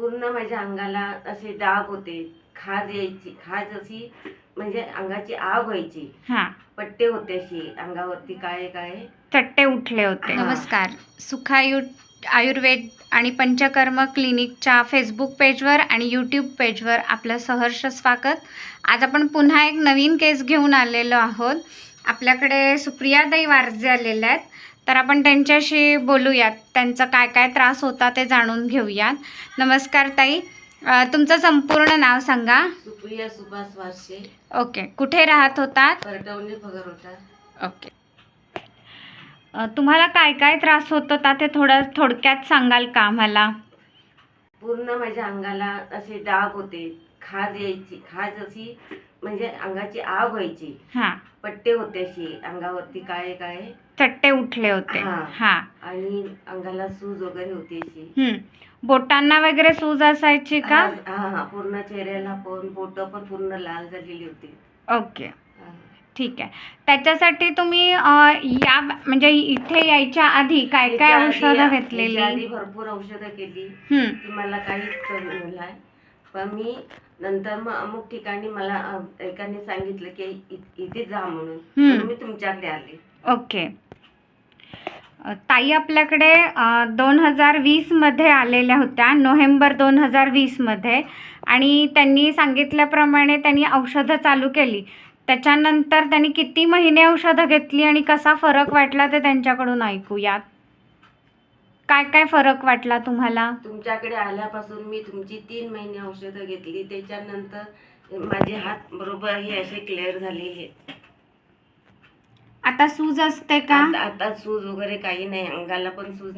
पूर्ण माझ्या अंगाला असे डाग होते, खाज यायची, खाज अशी म्हणजे अंगाची आग व्हायची, हा, पट्टे होते अशी अंगावरती काळे काळे चट्टे उठले होते. हा. नमस्कार. आयुर्वेद आणि पंचकर्म क्लिनिकच्या फेसबुक पेजवर आणि यूट्यूब पेजवर आपलं सहर्ष स्वागत. आज आपण पुन्हा एक नवीन केस घेऊन आलेलो आहोत. आपल्याकडे सुप्रियाताई वारजे आलेल्या आहेत, तर आपण त्यांच्याशी बोलूयात. त्यांचा काय काय त्रास होता ते जाणून घेऊयात. नमस्कार ताई, तुमचं संपूर्ण नाव सांगा. सुप्रिया सुभाष वारसे, ओके. कुठे राहत होतात? परटवणी भगरोटा. ओके. तुम्हाला काय काय त्रास होत होता ते थोडक्यात सांगाल का आम्हाला? पूर्ण माझ्या अंगाला असे डाग होते, खाज यायची, खाज अशी म्हणजे अंगाची आग व्हायची, हा, पट्टे होते अशी अंगावरती काळे काळे चट्टे उठले होते. हा. हा. आणि अंगाला सूज वगैरे होती अशी. बोटांना वगैरे सूज असायची का? हा हा, पूर्ण चेहऱ्याला पण बोट पण पूर्ण लाल झालेली होती. ओके, हा. ठीक आहे. त्याच्यासाठी तुम्ही या म्हणजे इथे यायच्या आधी काय काय औषधं घेतलेली? आधी भरपूर औषधं केली, ती मला काहीच नाही. पण मी नंतर मग अमुक ठिकाणी मला एकाने सांगितलं की इथे जा म्हणून मी तुमच्याकडे आले. ओके. ताई आपल्याकडे 2020 मध्ये आलेल्या होत्या, नोव्हेंबर 2020 मध्ये, आणि त्यांनी सांगितल्याप्रमाणे त्यांनी औषधं चालू केली. त्याच्यानंतर त्यांनी किती महिने औषधं घेतली आणि कसा फरक वाटला ते त्यांच्याकडून ऐकूयात. काय काय फरक वाटला तुम्हाला? तुमच्याकडे आल्यापासून मी तुमची 3 महिने औषधं घेतली. त्याच्यानंतर माझे हात बरोबर हे असे क्लिअर झालेले आहेत. आता सूज असते का? आता सूज वगैरे काही नाही, अंगाला पण सूज